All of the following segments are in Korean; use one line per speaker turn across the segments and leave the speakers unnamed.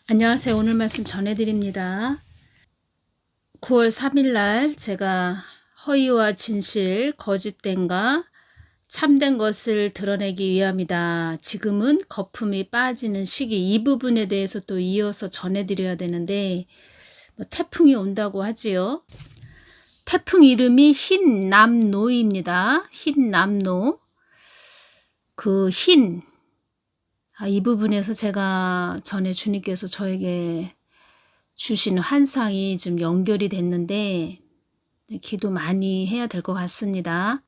안녕하세요. 오늘 말씀 전해드립니다. 9월 3일 날 제가 허위와 진실, 거짓된과 참된 것을 드러내기 위함이다. 지금은 거품이 빠지는 시기, 이 부분에 대해서 또 이어서 전해드려야 되는데, 태풍이 온다고 하지요. 태풍 이름이 흰남노입니다. 흰남노. 이 부분에서 제가 전에 주님께서 저에게 주신 환상이 좀 연결이 됐는데 기도 많이 해야 될 것 같습니다.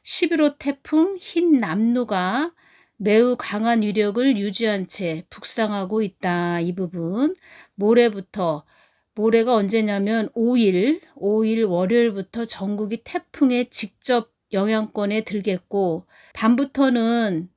11호 태풍 흰남노가 매우 강한 위력을 유지한 채 북상하고 있다. 이 부분 모레가 언제냐면 5일 월요일부터 전국이 태풍의 직접 영향권에 들겠고, 밤부터는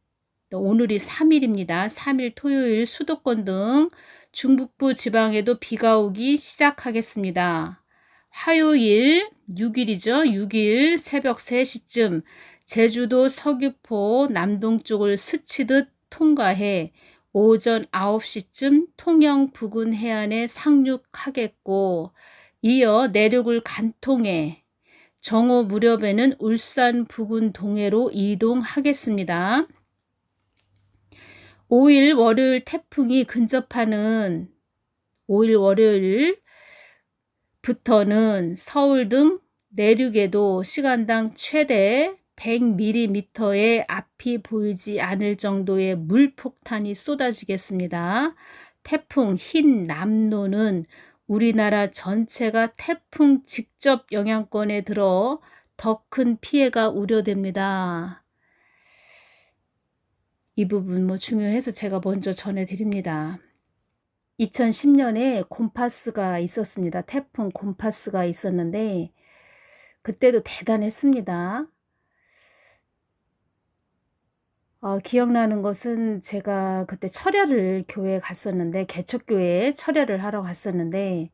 오늘이 3일입니다. 3일 토요일 수도권 등 중북부 지방에도 비가 오기 시작하겠습니다. 화요일 6일이죠. 6일 새벽 3시쯤 제주도 서귀포 남동쪽을 스치듯 통과해 오전 9시쯤 통영 부근 해안에 상륙하겠고, 이어 내륙을 관통해 정오 무렵에는 울산 부근 동해로 이동하겠습니다. 5일 월요일 태풍이 근접하는 5일 월요일부터는 서울 등 내륙에도 시간당 최대 100mm의 앞이 보이지 않을 정도의 물폭탄이 쏟아지겠습니다. 태풍 흰남노는 우리나라 전체가 태풍 직접 영향권에 들어 더 큰 피해가 우려됩니다. 이 부분 중요해서 제가 먼저 전해드립니다. 2010년에 곰파스가 있었습니다. 태풍 곰파스가 있었는데 그때도 대단했습니다. 기억나는 것은 제가 그때 철야를 교회에 갔었는데, 개척교회에 철야를 하러 갔었는데,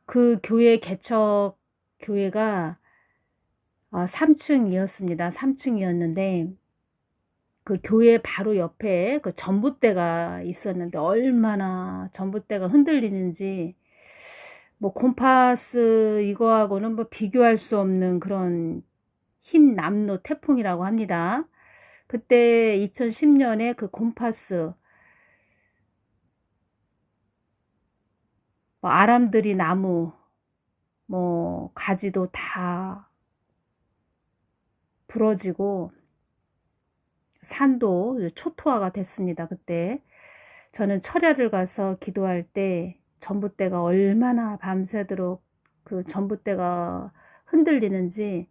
그 개척 교회가 3층이었습니다. 3층이었는데 그 교회 바로 옆에 그 전봇대가 있었는데 얼마나 전봇대가 흔들리는지, 곰파스 이거하고는 비교할 수 없는 그런 흰남노 태풍이라고 합니다. 그때 2010년에 그 곰파스, 아람들이 나무, 가지도 다 부러지고 산도 초토화가 됐습니다. 그때 저는 철야를 가서 기도할 때 전봇대가 얼마나 밤새도록 그 전봇대가 흔들리는지,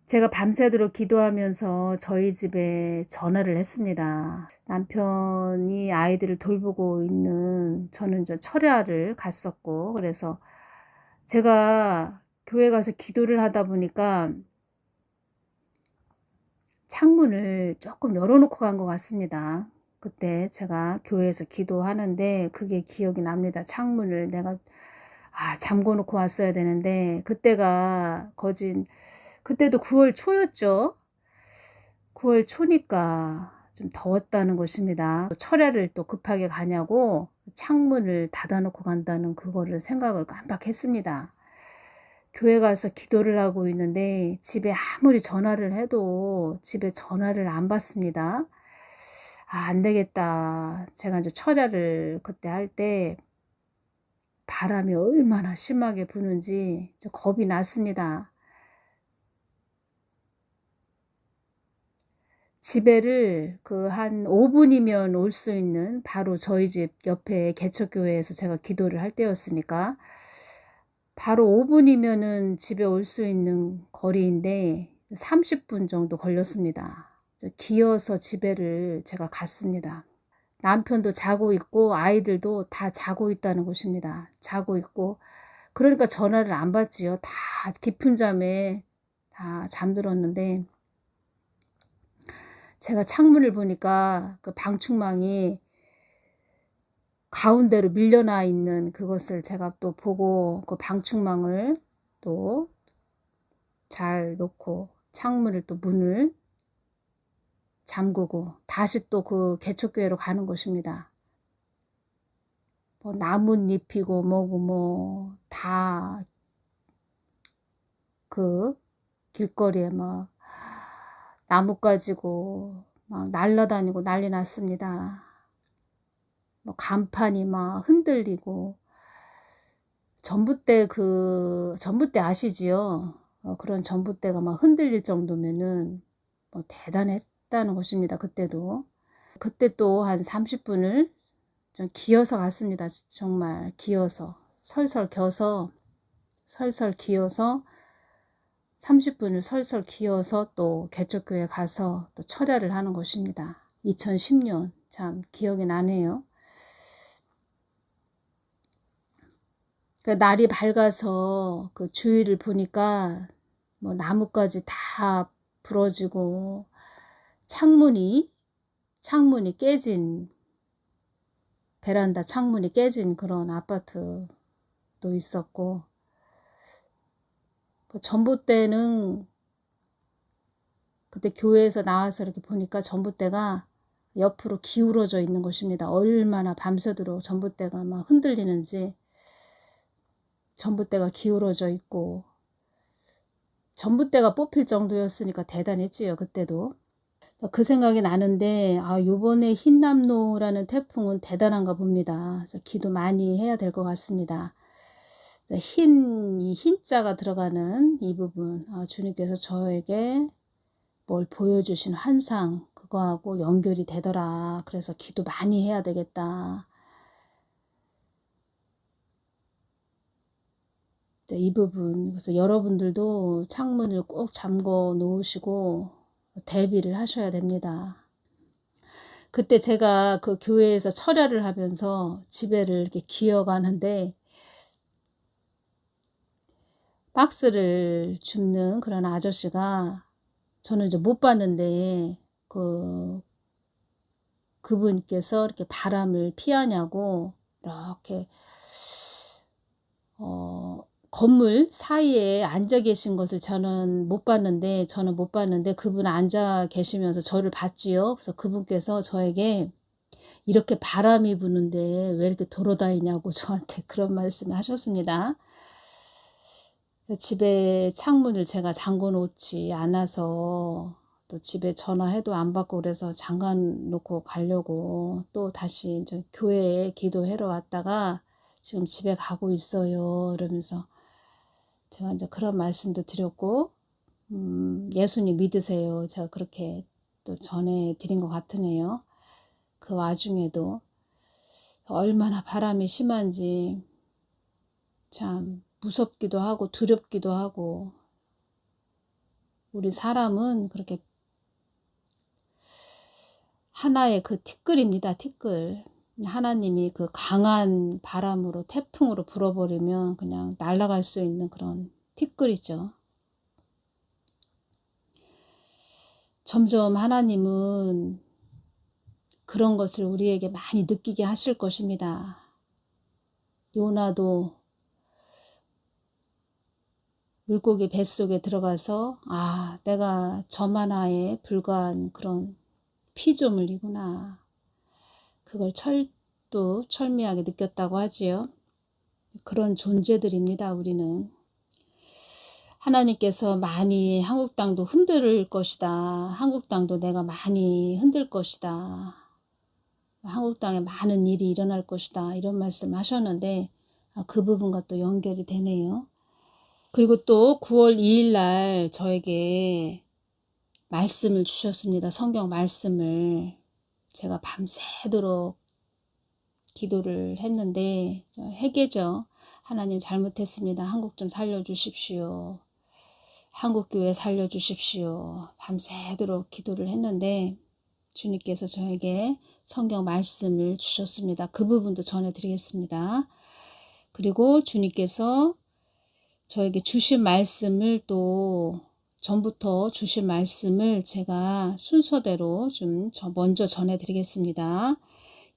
제가 밤새도록 기도하면서 저희 집에 전화를 했습니다. 남편이 아이들을 돌보고 있는, 저는 철야를 갔었고, 그래서 제가 교회 가서 기도를 하다 보니까 창문을 조금 열어놓고 간 것 같습니다. 그때 제가 교회에서 기도하는데 그게 기억이 납니다. 창문을 내가 잠궈 놓고 왔어야 되는데, 그때도 9월 초였죠. 9월 초니까 좀 더웠다는 것입니다. 철야를 또 급하게 가냐고 창문을 닫아놓고 간다는 그거를 생각을 깜빡했습니다. 교회 가서 기도를 하고 있는데 집에 아무리 전화를 해도 집에 전화를 안 받습니다. 안 되겠다. 제가 이제 철야를 그때 할 때 바람이 얼마나 심하게 부는지 겁이 났습니다. 집에를 한 5분이면 올 수 있는, 바로 저희 집 옆에 개척교회에서 제가 기도를 할 때였으니까 바로 5분이면은 집에 올 수 있는 거리인데 30분 정도 걸렸습니다. 기어서 집에를 제가 갔습니다. 남편도 자고 있고 아이들도 다 자고 있다는 것입니다. 자고 있고, 그러니까 전화를 안 받지요. 다 깊은 잠에 다 잠들었는데, 제가 창문을 보니까 그 방충망이 가운데로 밀려나 있는 그것을 제가 또 보고, 그 방충망을 또 잘 놓고 창문을 또 문을 잠그고 다시 또 그 개척교회로 가는 것입니다. 뭐 나뭇잎이고 뭐고 뭐 다 그 길거리에 막 나뭇 가지고 막 날라다니고 난리 났습니다. 뭐 간판이 막 흔들리고 전봇대 전봇대 아시지요? 그런 전봇대가 막 흔들릴 정도면은 뭐 대단했다는 것입니다. 그때도. 그때 또 한 30분을 좀 기어서 갔습니다. 정말 기어서 설설 기어서 30분을 설설 기어서 또 개척교회 가서 또 철야를 하는 것입니다. 2010년 참 기억이 나네요. 그 날이 밝아서 그 주위를 보니까 뭐 나뭇가지 다 부러지고 창문이 깨진 베란다 창문이 깨진 그런 아파트도 있었고 전봇대는 그때 교회에서 나와서 이렇게 보니까 전봇대가 옆으로 기울어져 있는 것입니다. 얼마나 밤새도록 전봇대가 막 흔들리는지 전봇대가 기울어져 있고 전봇대가 뽑힐 정도였으니까 대단했지요. 그때도. 그 생각이 나는데 요번에 흰남노라는 태풍은 대단한가 봅니다. 그래서 기도 많이 해야 될 것 같습니다. 이 흰자가 들어가는 이 부분 주님께서 저에게 뭘 보여주신 환상 그거하고 연결이 되더라. 그래서 기도 많이 해야 되겠다. 이 부분 그래서 여러분들도 창문을 꼭 잠궈 놓으시고 대비를 하셔야 됩니다. 그때 제가 그 교회에서 철야를 하면서 집에를 이렇게 기어가는데 박스를 줍는 그런 아저씨가 저는 이제 못 봤는데 그분께서 이렇게 바람을 피하냐고 이렇게 건물 사이에 앉아 계신 것을 저는 못 봤는데 그분 앉아 계시면서 저를 봤지요. 그래서 그분께서 저에게 이렇게 바람이 부는데 왜 이렇게 돌아다니냐고 저한테 그런 말씀을 하셨습니다. 집에 창문을 제가 잠궈 놓지 않아서 또 집에 전화해도 안 받고 그래서 잠가 놓고 가려고 또 다시 이제 교회에 기도하러 왔다가 지금 집에 가고 있어요. 이러면서 제가 이제 그런 말씀도 드렸고 예수님 믿으세요. 제가 그렇게 또 전해 드린 것 같으네요. 그 와중에도 얼마나 바람이 심한지 참 무섭기도 하고 두렵기도 하고 우리 사람은 그렇게 하나의 그 티끌입니다. 티끌. 하나님이 그 강한 바람으로 태풍으로 불어버리면 그냥 날아갈 수 있는 그런 티끌이죠. 점점 하나님은 그런 것을 우리에게 많이 느끼게 하실 것입니다. 요나도 물고기 뱃속에 들어가서 내가 점 하나에 불과한 그런 피조물이구나. 그걸 철미하게 느꼈다고 하지요. 그런 존재들입니다. 우리는. 하나님께서 많이 한국 땅도 흔들 것이다. 한국 땅도 내가 많이 흔들 것이다. 한국 땅에 많은 일이 일어날 것이다. 이런 말씀을 하셨는데 그 부분과 또 연결이 되네요. 그리고 또 9월 2일 날 저에게 말씀을 주셨습니다. 성경 말씀을. 제가 밤새도록 기도를 했는데 회개죠. 하나님 잘못했습니다. 한국 좀 살려주십시오. 한국교회 살려주십시오. 밤새도록 기도를 했는데 주님께서 저에게 성경 말씀을 주셨습니다. 그 부분도 전해드리겠습니다. 그리고 주님께서 저에게 주신 말씀을 또 전부터 주신 말씀을 제가 순서대로 좀 먼저 전해드리겠습니다.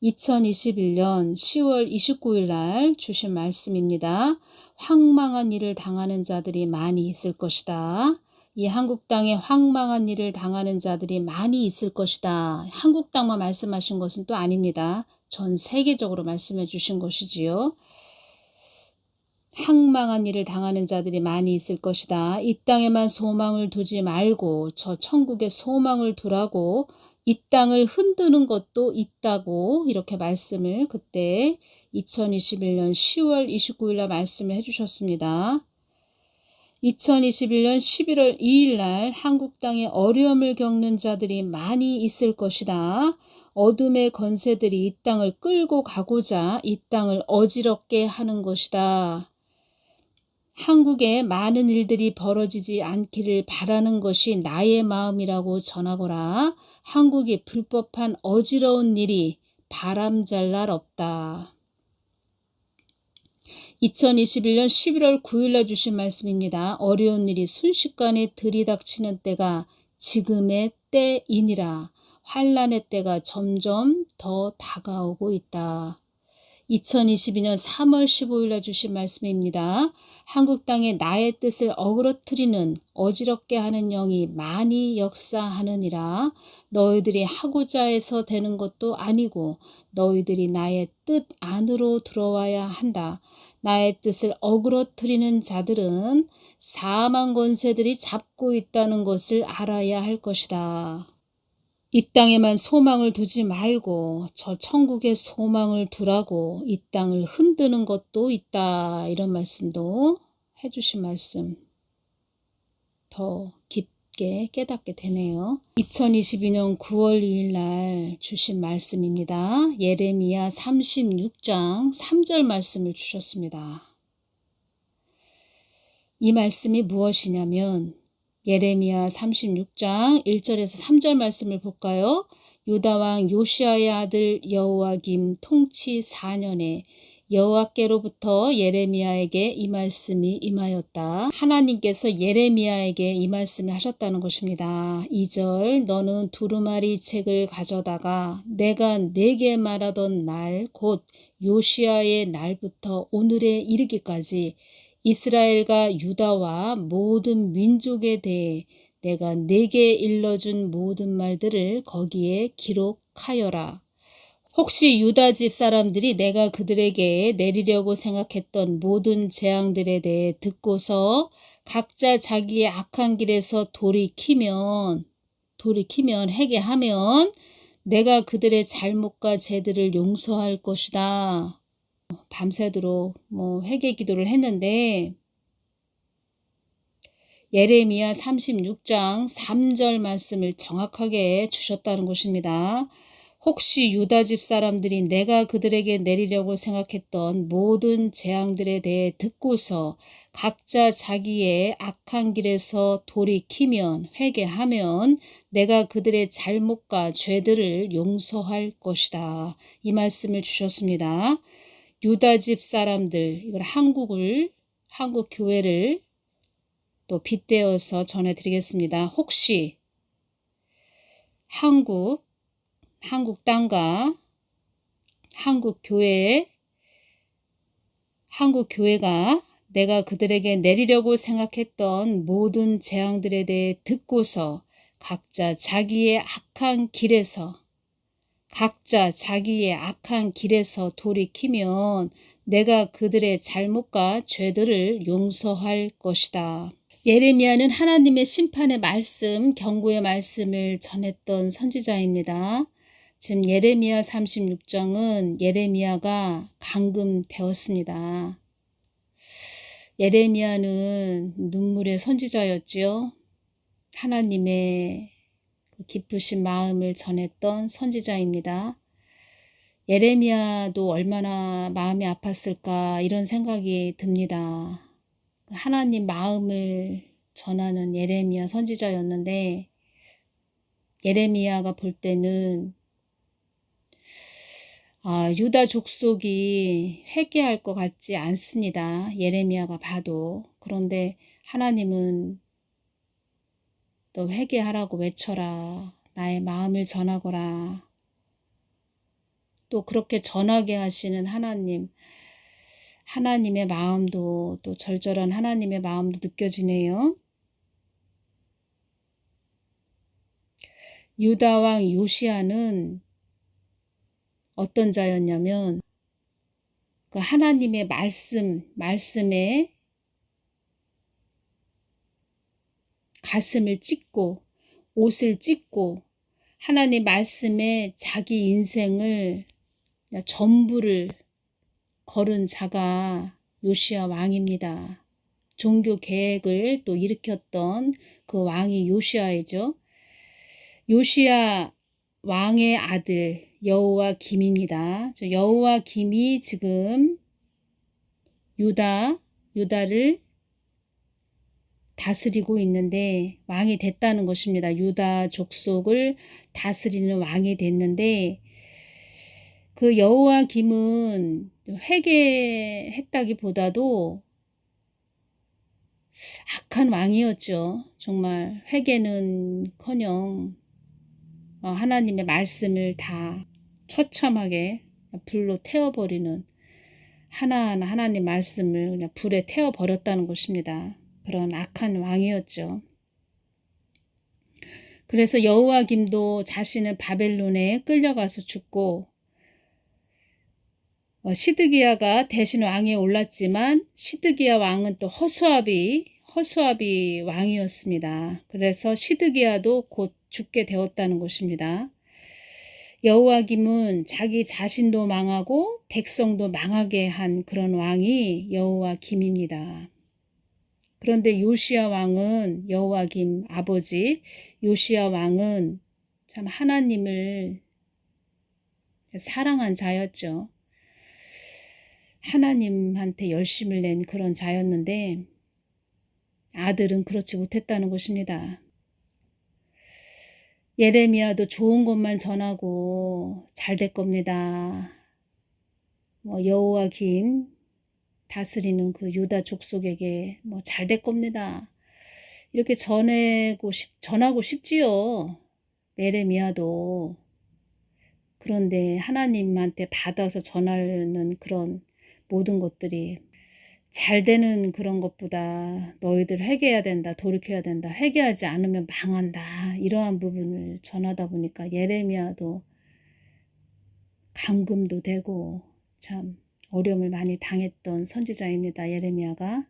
2021년 10월 29일 날 주신 말씀입니다. 황망한 일을 당하는 자들이 많이 있을 것이다. 이 한국 땅에 황망한 일을 당하는 자들이 많이 있을 것이다. 한국 땅만 말씀하신 것은 또 아닙니다. 전 세계적으로 말씀해 주신 것이지요. 황망한 일을 당하는 자들이 많이 있을 것이다. 이 땅에만 소망을 두지 말고 저 천국에 소망을 두라고, 이 땅을 흔드는 것도 있다고 이렇게 말씀을 그때 2021년 10월 29일 날 말씀을 해주셨습니다. 2021년 11월 2일 날 한국 땅에 어려움을 겪는 자들이 많이 있을 것이다. 어둠의 권세들이 이 땅을 끌고 가고자 이 땅을 어지럽게 하는 것이다. 한국에 많은 일들이 벌어지지 않기를 바라는 것이 나의 마음이라고 전하거라. 한국이 불법한 어지러운 일이 바람잘 날 없다. 2021년 11월 9일 날 주신 말씀입니다. 어려운 일이 순식간에 들이닥치는 때가 지금의 때이니라. 환난의 때가 점점 더 다가오고 있다. 2022년 3월 15일 날 주신 말씀입니다. 한국 땅에 나의 뜻을 어그러뜨리는 어지럽게 하는 영이 많이 역사하느니라. 너희들이 하고자 해서 되는 것도 아니고 너희들이 나의 뜻 안으로 들어와야 한다. 나의 뜻을 어그러뜨리는 자들은 사망 권세들이 잡고 있다는 것을 알아야 할 것이다. 이 땅에만 소망을 두지 말고 저 천국에 소망을 두라고, 이 땅을 흔드는 것도 있다. 이런 말씀도 해주신 말씀 더 깊게 깨닫게 되네요. 2022년 9월 2일 날 주신 말씀입니다. 예레미야 36장 3절 말씀을 주셨습니다. 이 말씀이 무엇이냐면 예레미야 36장 1절에서 3절 말씀을 볼까요? 유다왕 요시아의 아들 여호야김 통치 4년에 여호와께로부터 예레미야에게 이 말씀이 임하였다. 하나님께서 예레미야에게 이 말씀을 하셨다는 것입니다. 2절 너는 두루마리 책을 가져다가 내가 네게 말하던 날 곧 요시아의 날부터 오늘에 이르기까지 이스라엘과 유다와 모든 민족에 대해 내가 네게 일러준 모든 말들을 거기에 기록하여라. 혹시 유다 집 사람들이 내가 그들에게 내리려고 생각했던 모든 재앙들에 대해 듣고서 각자 자기의 악한 길에서 돌이키면 회개하면 내가 그들의 잘못과 죄들을 용서할 것이다. 밤새도록 회개 기도를 했는데 예레미야 36장 3절 말씀을 정확하게 주셨다는 것입니다. 혹시 유다 집 사람들이 내가 그들에게 내리려고 생각했던 모든 재앙들에 대해 듣고서 각자 자기의 악한 길에서 돌이키면 회개하면 내가 그들의 잘못과 죄들을 용서할 것이다. 이 말씀을 주셨습니다. 유다 집 사람들, 이걸 한국 교회를 또 빗대어서 전해드리겠습니다. 혹시 한국 땅과 한국 교회가 내가 그들에게 내리려고 생각했던 모든 재앙들에 대해 듣고서 각자 자기의 악한 길에서 돌이키면 내가 그들의 잘못과 죄들을 용서할 것이다. 예레미야는 하나님의 심판의 말씀, 경고의 말씀을 전했던 선지자입니다. 지금 예레미야 36장은 예레미야가 감금되었습니다. 예레미야는 눈물의 선지자였지요. 하나님의 깊으신 마음을 전했던 선지자입니다. 예레미야도 얼마나 마음이 아팠을까 이런 생각이 듭니다. 하나님 마음을 전하는 예레미야 선지자였는데 예레미야가 볼 때는 유다 족속이 회개할 것 같지 않습니다. 예레미야가 봐도. 그런데 하나님은 너 회개하라고 외쳐라. 나의 마음을 전하거라. 또 그렇게 전하게 하시는 하나님의 마음도 또 절절한 하나님의 마음도 느껴지네요. 유다 왕 요시야는 어떤 자였냐면 그 하나님의 말씀에 가슴을 찢고 옷을 찢고 하나님 말씀에 자기 인생을 전부를 걸은 자가 요시야 왕입니다. 종교 계획을 또 일으켰던 그 왕이 요시야이죠. 요시야 왕의 아들 여호와김입니다. 여호와김이 지금 유다를 다스리고 있는데 왕이 됐다는 것입니다. 유다 족속을 다스리는 왕이 됐는데 그 여호와김은 회개했다기보다도 악한 왕이었죠. 정말 회개는커녕 하나님의 말씀을 다 처참하게 불로 태워버리는 하나하나 하나님 말씀을 그냥 불에 태워버렸다는 것입니다. 그런 악한 왕이었죠. 그래서 여호와김도 자신은 바벨론에 끌려가서 죽고 시드기야가 대신 왕에 올랐지만 시드기야 왕은 또 허수아비 왕이었습니다. 그래서 시드기야도 곧 죽게 되었다는 것입니다. 여호와김은 자기 자신도 망하고 백성도 망하게 한 그런 왕이 여호와김입니다. 그런데 요시야 왕은 여호와김 아버지 요시야 왕은 참 하나님을 사랑한 자였죠. 하나님한테 열심을 낸 그런 자였는데 아들은 그렇지 못했다는 것입니다. 예레미야도 좋은 것만 전하고 잘 될 겁니다. 여호와김 다스리는 그 유다 족속에게 잘 될 겁니다. 이렇게 전하고 싶지요. 예레미야도. 그런데 하나님한테 받아서 전하는 그런 모든 것들이 잘 되는 그런 것보다 너희들 회개해야 된다, 돌이켜야 된다, 회개하지 않으면 망한다, 이러한 부분을 전하다 보니까 예레미야도 감금도 되고 참 어려움을 많이 당했던 선지자입니다. 예레미야가.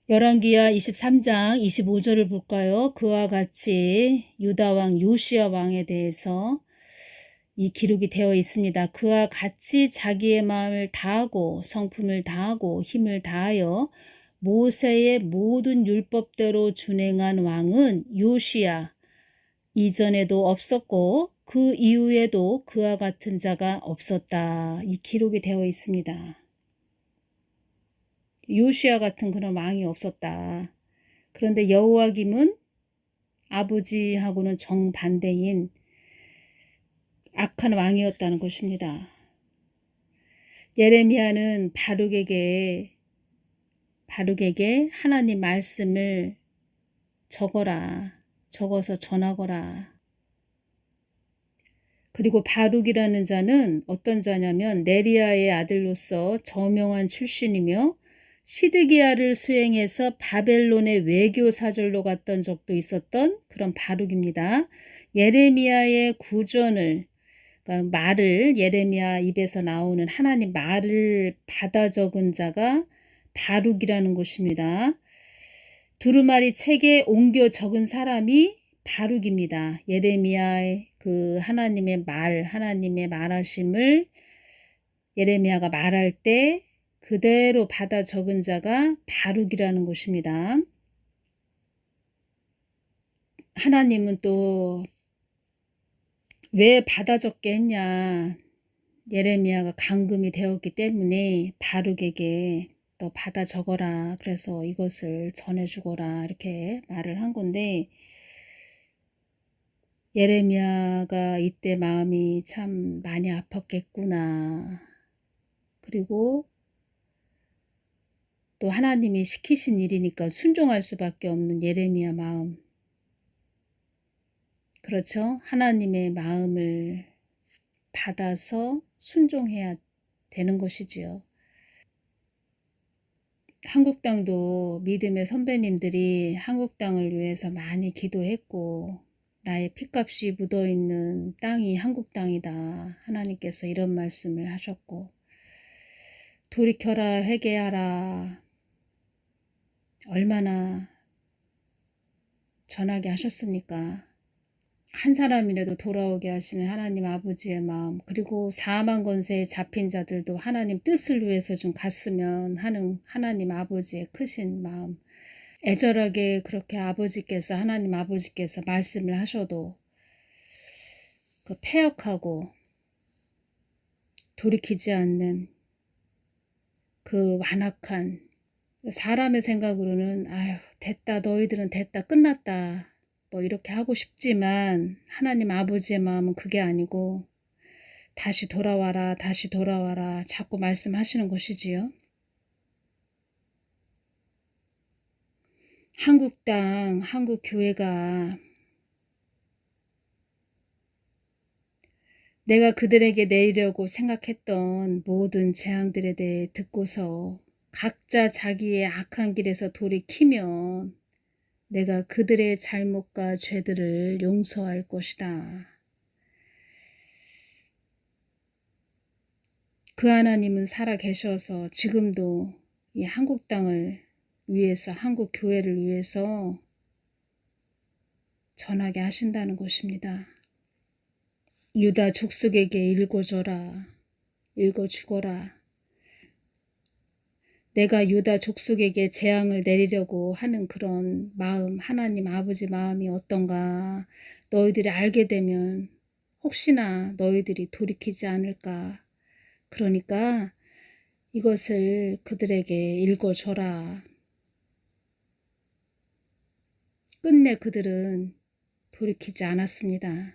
열왕기하 23장 25절을 볼까요? 그와 같이 유다 왕 요시야 왕에 대해서 이 기록이 되어 있습니다. 그와 같이 자기의 마음을 다하고 성품을 다하고 힘을 다하여 모세의 모든 율법대로 준행한 왕은 요시야 이전에도 없었고 그 이후에도 그와 같은 자가 없었다. 이 기록이 되어 있습니다. 요시야 같은 그런 왕이 없었다. 그런데 여호와김은 아버지하고는 정반대인 악한 왕이었다는 것입니다. 예레미야는 바룩에게 하나님 말씀을 적어서 전하거라. 그리고 바룩이라는 자는 어떤 자냐면 네리야의 아들로서 저명한 출신이며 시드기야를 수행해서 바벨론의 외교 사절로 갔던 적도 있었던 그런 바룩입니다. 예레미야의 구전을 그러니까 말을 예레미야 입에서 나오는 하나님 말을 받아 적은 자가 바룩이라는 것입니다. 두루마리 책에 옮겨 적은 사람이 바룩입니다. 예레미야의 그 하나님의 말하심을 예레미야가 말할 때 그대로 받아 적은 자가 바룩이라는 것입니다. 하나님은 또 왜 받아 적게 했냐? 예레미야가 감금이 되었기 때문에 바룩에게 또 받아 적어라. 그래서 이것을 전해주거라. 이렇게 말을 한 건데 예레미야가 이때 마음이 참 많이 아팠겠구나. 그리고 또 하나님이 시키신 일이니까 순종할 수밖에 없는 예레미야 마음. 그렇죠? 하나님의 마음을 받아서 순종해야 되는 것이지요. 한국당도 믿음의 선배님들이 한국당을 위해서 많이 기도했고 나의 핏값이 묻어있는 땅이 한국 땅이다. 하나님께서 이런 말씀을 하셨고, 돌이켜라, 회개하라. 얼마나 전하게 하셨습니까? 한 사람이라도 돌아오게 하시는 하나님 아버지의 마음, 그리고 4만 권세에 잡힌 자들도 하나님 뜻을 위해서 좀 갔으면 하는 하나님 아버지의 크신 마음, 애절하게 그렇게 하나님 아버지께서 말씀을 하셔도 그 패역하고 돌이키지 않는 그 완악한, 사람의 생각으로는 아유 됐다, 너희들은 됐다, 끝났다, 뭐 이렇게 하고 싶지만 하나님 아버지의 마음은 그게 아니고 다시 돌아와라, 다시 돌아와라 자꾸 말씀하시는 것이지요. 한국 땅, 한국 교회가 내가 그들에게 내리려고 생각했던 모든 재앙들에 대해 듣고서 각자 자기의 악한 길에서 돌이키면 내가 그들의 잘못과 죄들을 용서할 것이다. 그 하나님은 살아 계셔서 지금도 이 한국 땅을 위해서, 한국 교회를 위해서 전하게 하신다는 것입니다. 유다 족속에게 읽어줘라, 읽어주거라. 내가 유다 족속에게 재앙을 내리려고 하는 그런 마음, 하나님 아버지 마음이 어떤가 너희들이 알게 되면 혹시나 너희들이 돌이키지 않을까. 그러니까 이것을 그들에게 읽어줘라. 끝내 그들은 돌이키지 않았습니다.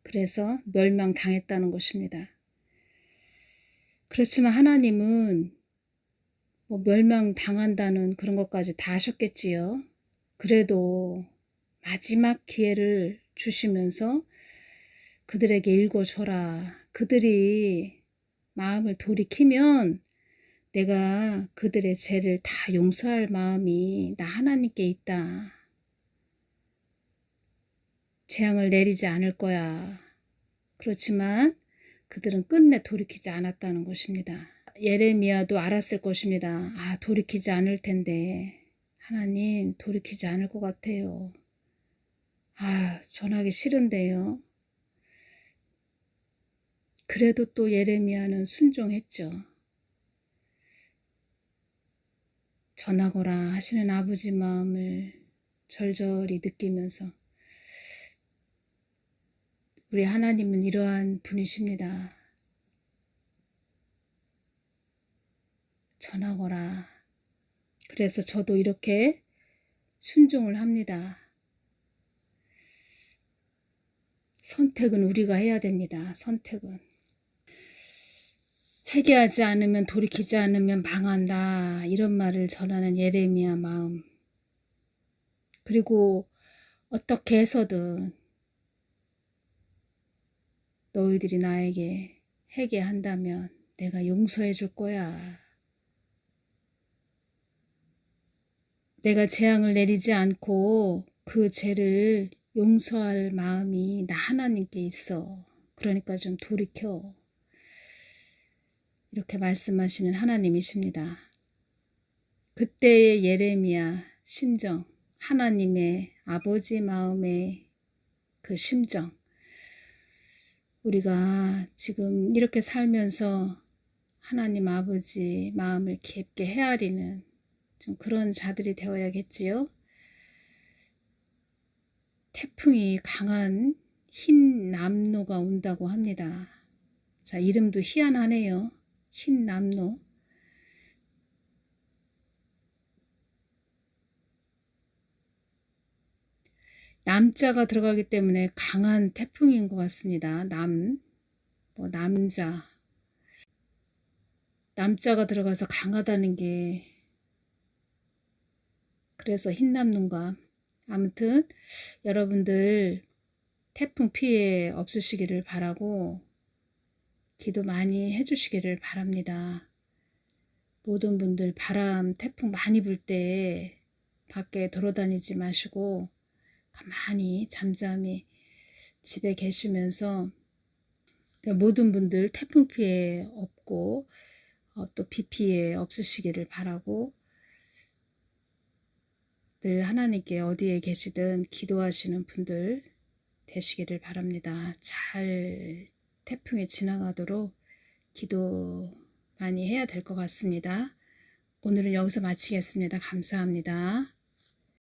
그래서 멸망당했다는 것입니다. 그렇지만 하나님은 뭐 멸망당한다는 그런 것까지 다 하셨겠지요. 그래도 마지막 기회를 주시면서 그들에게 읽어줘라. 그들이 마음을 돌이키면 내가 그들의 죄를 다 용서할 마음이 나 하나님께 있다. 재앙을 내리지 않을 거야. 그렇지만 그들은 끝내 돌이키지 않았다는 것입니다. 예레미야도 알았을 것입니다. 아, 돌이키지 않을 텐데 하나님 돌이키지 않을 것 같아요. 아, 전하기 싫은데요. 그래도 또 예레미야는 순종했죠. 전하거라 하시는 아버지 마음을 절절히 느끼면서 우리 하나님은 이러한 분이십니다. 전하거라. 그래서 저도 이렇게 순종을 합니다. 선택은 우리가 해야 됩니다. 선택은. 회개하지 않으면, 돌이키지 않으면 망한다. 이런 말을 전하는 예레미야 마음. 그리고 어떻게 해서든 너희들이 나에게 회개한다면 내가 용서해 줄 거야. 내가 재앙을 내리지 않고 그 죄를 용서할 마음이 나 하나님께 있어. 그러니까 좀 돌이켜. 이렇게 말씀하시는 하나님이십니다. 그때의 예레미야 심정, 하나님의 아버지 마음의 그 심정, 우리가 지금 이렇게 살면서 하나님 아버지 마음을 깊게 헤아리는 좀 그런 자들이 되어야겠지요. 태풍이 강한 흰 남노가 온다고 합니다. 자, 이름도 희한하네요. 흰 남노. 남자가 들어가기 때문에 강한 태풍인 것 같습니다. 남자. 남자가 들어가서 강하다는 게 그래서 흰남눈과 아무튼 여러분들 태풍 피해 없으시기를 바라고 기도 많이 해주시기를 바랍니다. 모든 분들 바람, 태풍 많이 불 때 밖에 돌아다니지 마시고 가만히 잠잠히 집에 계시면서 모든 분들 태풍 피해 없고 또 비 피해 없으시기를 바라고, 늘 하나님께 어디에 계시든 기도하시는 분들 되시기를 바랍니다. 잘 태풍이 지나가도록 기도 많이 해야 될 것 같습니다. 오늘은 여기서 마치겠습니다. 감사합니다.